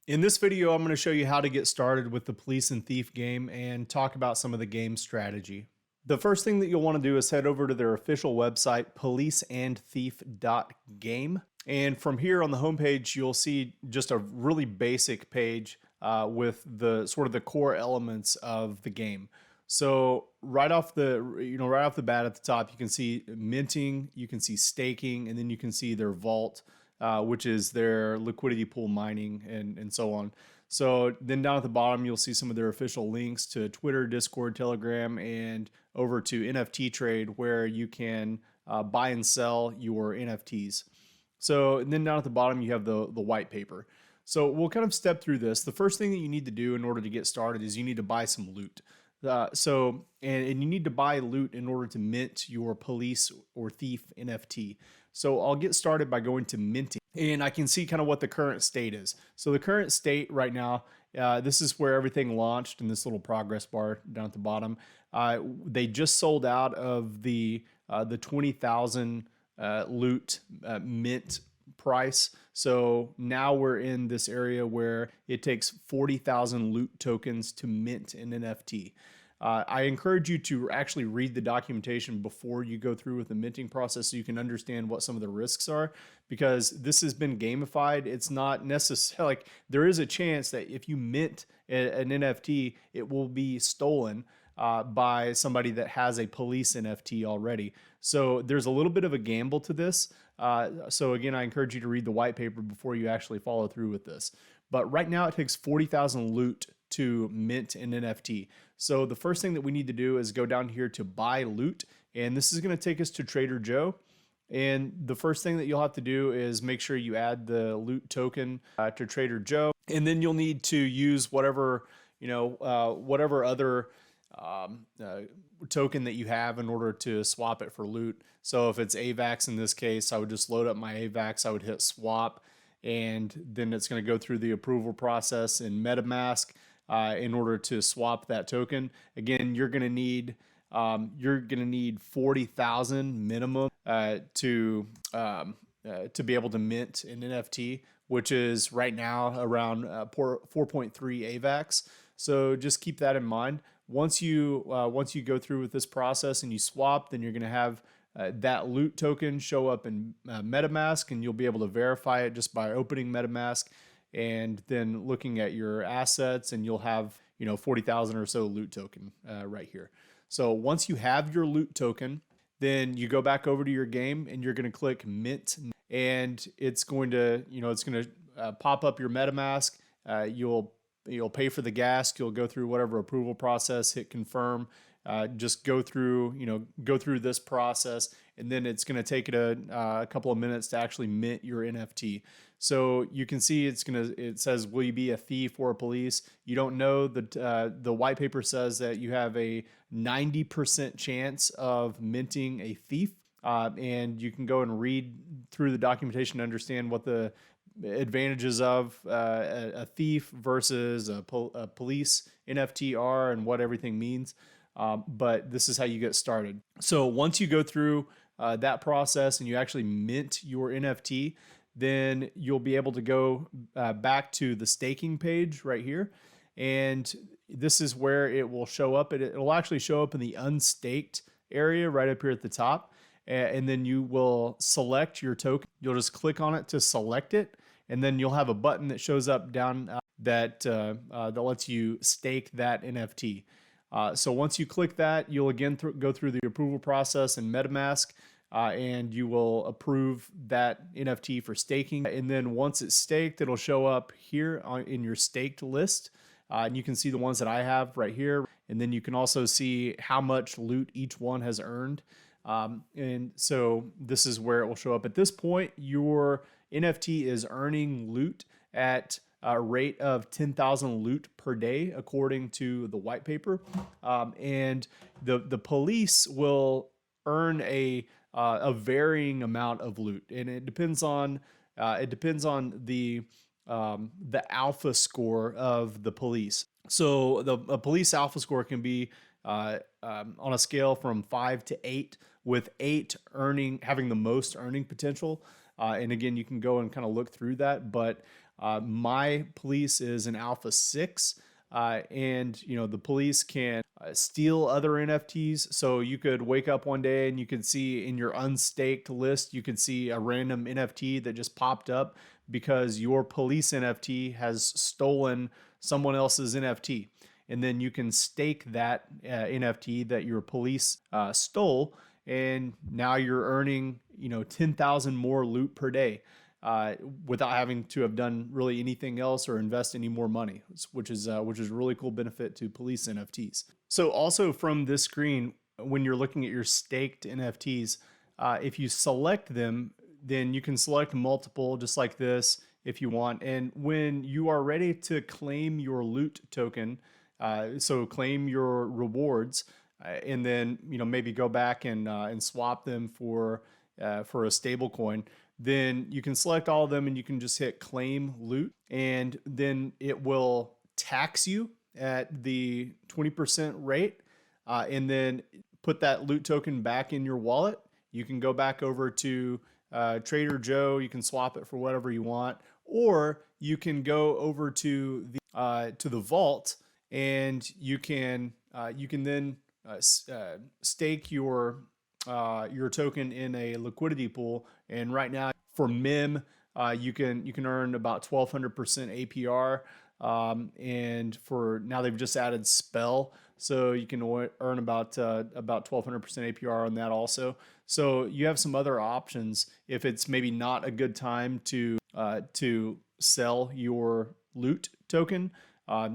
In this video, I'm going to show you how to get started with the police and thief game and talk about some of the game strategy. The first thing that you'll want to do is head over to their official website, policeandthief.game. And from here on the homepage, you'll see just a really basic page with the sort of the core elements of the game. So right off the bat at the top, you can see minting, you can see staking, and then you can see their vault, which is their liquidity pool mining and so on. So then down at the bottom, you'll see some of their official links to Twitter, Discord, Telegram, and over to NFT Trade, where you can buy and sell your NFTs. So and then down at the bottom, you have the white paper. So we'll kind of step through this. The first thing that you need to do in order to get started is you need to buy some loot. And you need to buy loot in order to mint your police or thief NFT. So I'll get started by going to minting, and I can see kind of what the current state is. So the current state right now, this is where everything launched in this little progress bar down at the bottom. They just sold out of the 20,000 loot mint price. So now we're in this area where it takes 40,000 loot tokens to mint an NFT. I encourage you to actually read the documentation before you go through with the minting process so you can understand what some of the risks are, because this has been gamified. It's not necessarily like there is a chance that if you mint an NFT, it will be stolen by somebody that has a police NFT already. So there's a little bit of a gamble to this. So again, I encourage you to read the white paper before you actually follow through with this. But right now it takes 40,000 loot to mint an NFT. So the first thing that we need to do is go down here to buy loot. And this is going to take us to Trader Joe. And the first thing that you'll have to do is make sure you add the loot token to Trader Joe. And then you'll need to use whatever other token that you have in order to swap it for loot. So if it's AVAX in this case, I would just load up my AVAX, I would hit swap, and then it's going to go through the approval process in MetaMask in order to swap that token. Again, you're going to need 40,000 minimum to be able to mint an NFT, which is right now around 4.3 AVAX. So just keep that in mind. Once you go through with this process and you swap, then you're going to have that loot token show up in MetaMask, and you'll be able to verify it just by opening MetaMask and then looking at your assets, and you'll have 40,000 or so loot token right here. So once you have your loot token, then you go back over to your game and you're going to click mint, and it's going to pop up your MetaMask. You'll pay for the gas. You'll go through whatever approval process, hit confirm, just go through this process, and then it's going to take it a couple of minutes to actually mint your NFT. So you can see it says, will you be a thief or a police? You don't know. The white paper says that you have a 90% chance of minting a thief, and you can go and read through the documentation to understand what the advantages of a thief versus a police NFT are and what everything means. But this is how you get started. So once you go through that process and you actually mint your NFT, then you'll be able to go back to the staking page right here. And this is where it will show up. It'll actually show up in the unstaked area right up here at the top. And then you will select your token. You'll just click on it to select it. And then you'll have a button that shows up down that lets you stake that NFT. So once you click that, you'll again go through the approval process in MetaMask, and you will approve that NFT for staking. And then once it's staked, it'll show up here in your staked list. And you can see the ones that I have right here. And then you can also see how much loot each one has earned. And so this is where it will show up. At this point, your NFT is earning loot at a rate of 10,000 loot per day, according to the white paper. And the police will earn a varying amount of loot, and it depends on the alpha score of the police. So a police alpha score can be on a scale from 5 to 8, with 8 having the most earning potential. And again, you can go and kind of look through that, but My police is an Alpha 6. And the police can steal other NFTs. So you could wake up one day and you could see in your unstaked list, you could see a random NFT that just popped up because your police NFT has stolen someone else's NFT. And then you can stake that NFT that your police stole, and now you're earning 10,000 more loot per day without having to have done really anything else or invest any more money, which is a really cool benefit to police NFTs. So also from this screen, when you're looking at your staked NFTs, if you select them, then you can select multiple just like this if you want. And when you are ready to claim your loot token, so claim your rewards, and then maybe go back and swap them for a stable coin, then you can select all of them and you can just hit claim loot, and then it will tax you at the 20% rate, and then put that loot token back in your wallet. You can go back over to Trader Joe. You can swap it for whatever you want, or you can go over to the vault, and you can then stake your token in a liquidity pool. And right now for MIM, you can earn about 1,200% APR. And for now they've just added Spell, so you can earn about 1,200% APR on that also. So you have some other options if it's maybe not a good time to sell your loot token.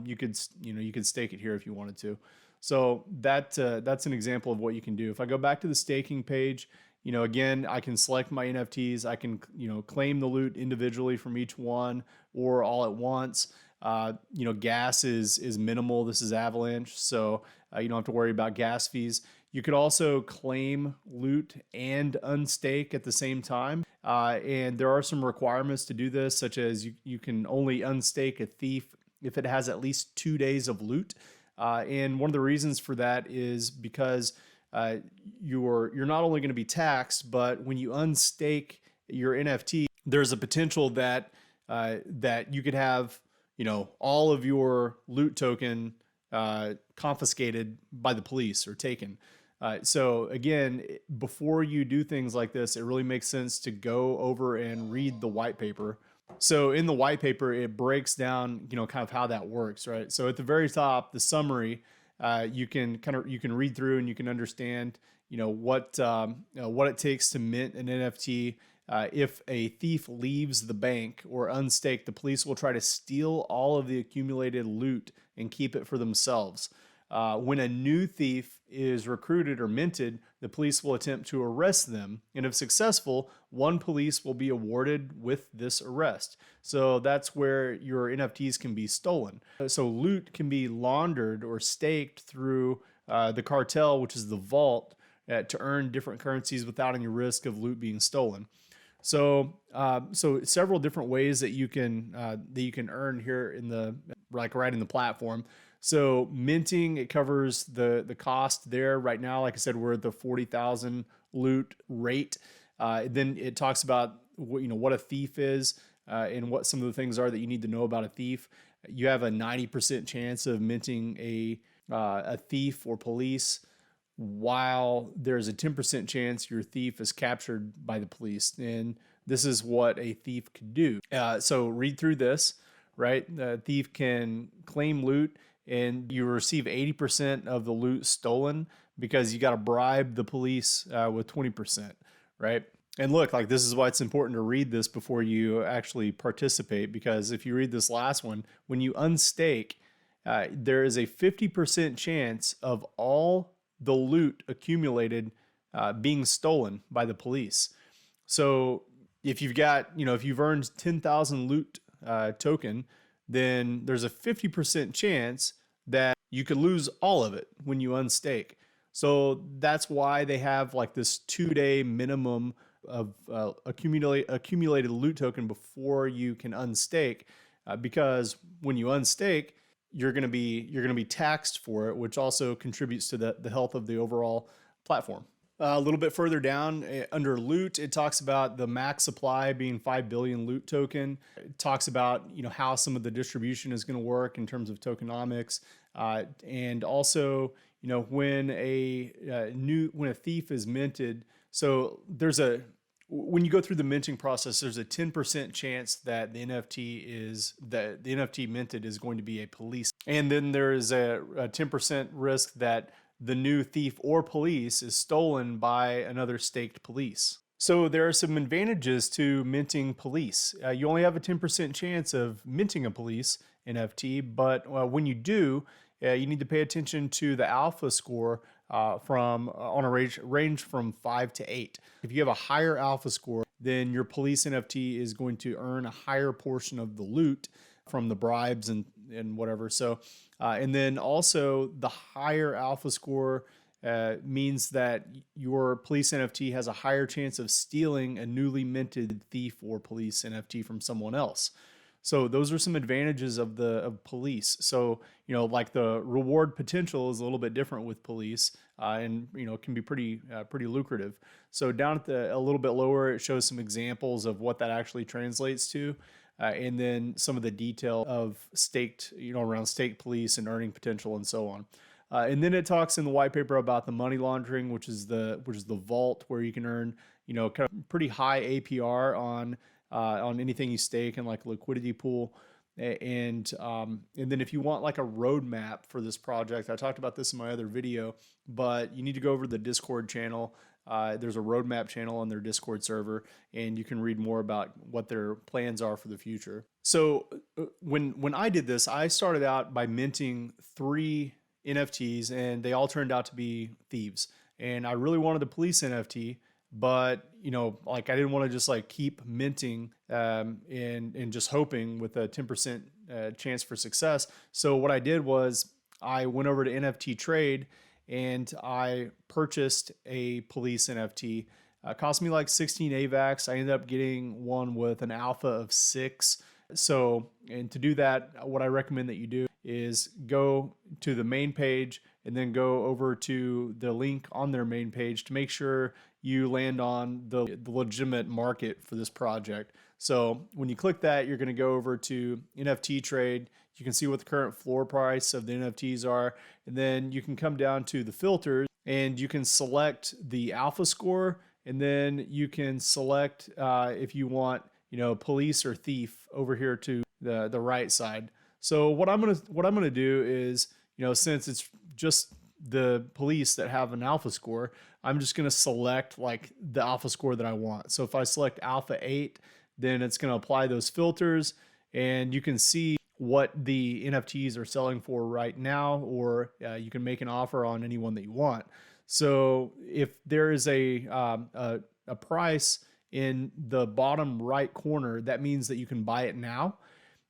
You could stake it here if you wanted to. So that's an example of what you can do. If I go back to the staking page, again, I can select my NFTs. I can, claim the loot individually from each one or all at once. Gas is minimal. This is Avalanche, so you don't have to worry about gas fees. You could also claim loot and unstake at the same time. And there are some requirements to do this, such as you can only unstake a thief if it has at least 2 days of loot. And one of the reasons for that is because you're not only going to be taxed, but when you unstake your NFT, there's a potential that you could have all of your loot token confiscated by the police or taken. So again, before you do things like this, it really makes sense to go over and read the white paper. So in the white paper, it breaks down, kind of how that works, right? So at the very top, the summary, you can read through and you can understand, what it takes to mint an NFT. If a thief leaves the bank or unstaked, the police will try to steal all of the accumulated loot and keep it for themselves. When a new thief is recruited or minted, the police will attempt to arrest them, and if successful, one police will be awarded with this arrest. So that's where your NFTs can be stolen. So loot can be laundered or staked through the cartel, which is the vault, to earn different currencies without any risk of loot being stolen. So several different ways that you can earn here right in the platform. So minting, it covers the cost there. Right now, like I said, we're at the 40,000 loot rate. Then it talks about what a thief is and what some of the things are that you need to know about a thief. You have a 90% chance of minting a thief or police, while there's a 10% chance your thief is captured by the police. And this is what a thief could do. So read through this, right? The thief can claim loot, and you receive 80% of the loot stolen because you got to bribe the police with 20%, right? And look, like, this is why it's important to read this before you actually participate, because if you read this last one, when you unstake, there is a 50% chance of all the loot accumulated being stolen by the police. So if you've earned 10,000 loot token, then there's a 50% chance that you could lose all of it when you unstake. So that's why they have like this 2-day minimum of accumulated loot token before you can unstake, because when you unstake, you're going to be taxed for it, which also contributes to the health of the overall platform. A little bit further down under loot, it talks about the max supply being 5 billion loot token. It talks about, how some of the distribution is going to work in terms of tokenomics. And also, when when a thief is minted, so when you go through the minting process, there's a 10% chance that the NFT minted is going to be a police. And then there is a 10% risk that the new thief or police is stolen by another staked police. So there are some advantages to minting police. You only have a 10% chance of minting a police NFT, but when you do, you need to pay attention to the alpha score on a range from 5 to 8. If you have a higher alpha score, then your police NFT is going to earn a higher portion of the loot from the bribes and whatever. So, and then also the higher alpha score means that your police NFT has a higher chance of stealing a newly minted thief or police NFT from someone else. So those are some advantages of police. So, like the reward potential is a little bit different with police, and it can be pretty lucrative. So down at a little bit lower, it shows some examples of what that actually translates to. And then some of the detail of staked, around staked police and earning potential and so on. And then it talks in the white paper about the money laundering, which is the vault, where you can earn, kind of pretty high APR on anything you stake in like a liquidity pool. And then if you want like a roadmap for this project, I talked about this in my other video, but you need to go over to the Discord channel. There's a roadmap channel on their Discord server, and you can read more about what their plans are for the future. So when I did this, I started out by minting 3 NFTs, and they all turned out to be thieves. And I really wanted a police NFT, but like I didn't want to just like keep minting and just hoping with a 10% chance for success. So what I did was I went over to NFT Trade and I purchased a police NFT. Cost me like 16 AVAX. I ended up getting one with an alpha of 6. So, and to do that, what I recommend that you do is go to the main page and then go over to the link on their main page to make sure you land on the legitimate market for this project. So when you click that, you're going to go over to NFT Trade. You can see what the current floor price of the NFTs are. And then you can come down to the filters and you can select the alpha score. And then you can select if you want, police or thief over here to the right side. So what I'm gonna do is, since it's just the police that have an alpha score, I'm just gonna select like the alpha score that I want. So if I select alpha 8, then it's gonna apply those filters, and you can see what the NFTs are selling for right now, or you can make an offer on any one that you want. So if there is a price in the bottom right corner, that means that you can buy it now.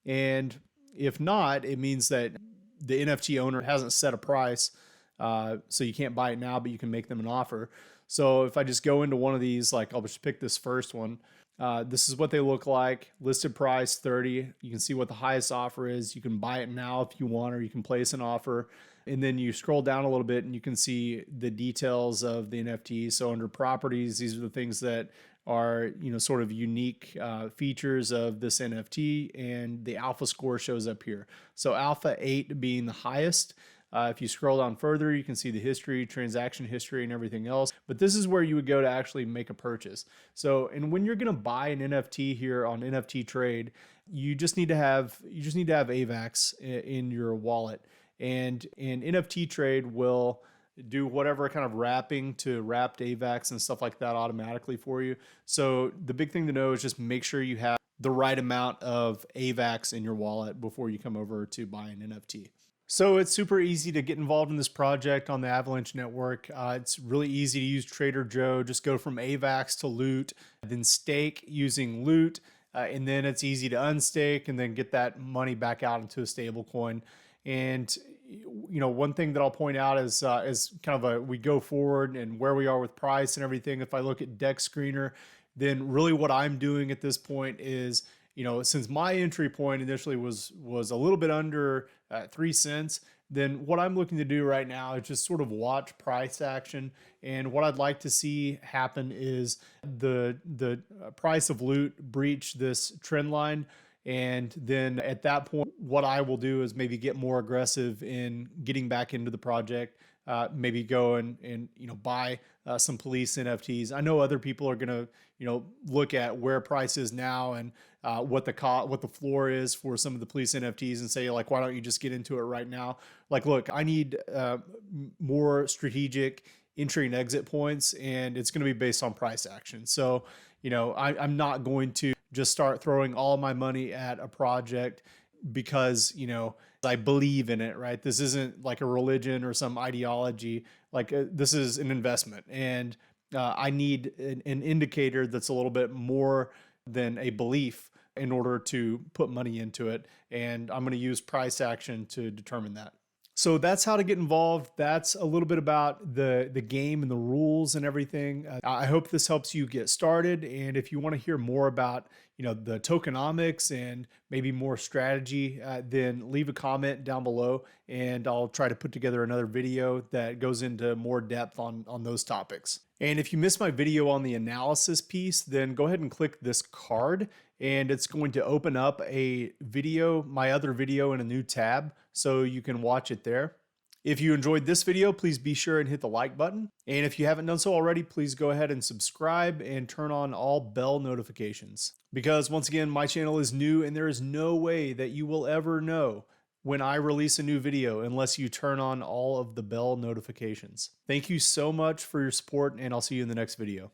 And if not, it means that the NFT owner hasn't set a price, so you can't buy it now, but you can make them an offer. So if I just go into one of these, like I'll just pick this first one. This is what they look like. Listed price 30. You can see what the highest offer is. You can buy it now if you want, or you can place an offer. And then you scroll down a little bit and you can see the details of the NFT. So under properties, these are the things that are, sort of unique features of this NFT, and the alpha score shows up here. So alpha 8 being the highest. If you scroll down further, you can see the history, transaction history, and everything else. But this is where you would go to actually make a purchase. So, and when you're going to buy an NFT here on NFT Trade, you just need to have AVAX in your wallet, and NFT Trade will do whatever kind of wrapping to wrapped AVAX and stuff like that automatically for you. So the big thing to know is just make sure you have the right amount of AVAX in your wallet before you come over to buy an NFT. So it's super easy to get involved in this project on the Avalanche network. It's really easy to use Trader Joe. Just go from AVAX to loot, then stake using loot, and then it's easy to unstake and then get that money back out into a stable coin. And one thing that I'll point out is kind of we go forward and where we are with price and everything. If I look at Deck Screener, then really what I'm doing at this point is, since my entry point initially was a little bit under 3 cents, then what I'm looking to do right now is just sort of watch price action. And what I'd like to see happen is the price of loot breach this trend line. And then at that point, what I will do is maybe get more aggressive in getting back into the project. Maybe go and buy some police NFTs. I know other people are gonna look at where price is now and what the floor is for some of the police NFTs and say, like, why don't you just get into it right now? Like, look, I need more strategic entry and exit points, and it's going to be based on price action. So I'm not going to just start throwing all my money at a project because I believe in it, right? This isn't like a religion or some ideology. Like this is an investment, and I need an indicator that's a little bit more than a belief in order to put money into it. And I'm going to use price action to determine that. So that's how to get involved. That's a little bit about the game and the rules and everything. I hope this helps you get started. And if you want to hear more about the tokenomics and maybe more strategy, then leave a comment down below, and I'll try to put together another video that goes into more depth on those topics. And if you missed my video on the analysis piece, then go ahead and click this card, and it's going to open up a video, my other video, in a new tab, so you can watch it there. If you enjoyed this video, please be sure and hit the like button. And if you haven't done so already, please go ahead and subscribe and turn on all bell notifications. Because once again, my channel is new and there is no way that you will ever know when I release a new video unless you turn on all of the bell notifications. Thank you so much for your support, and I'll see you in the next video.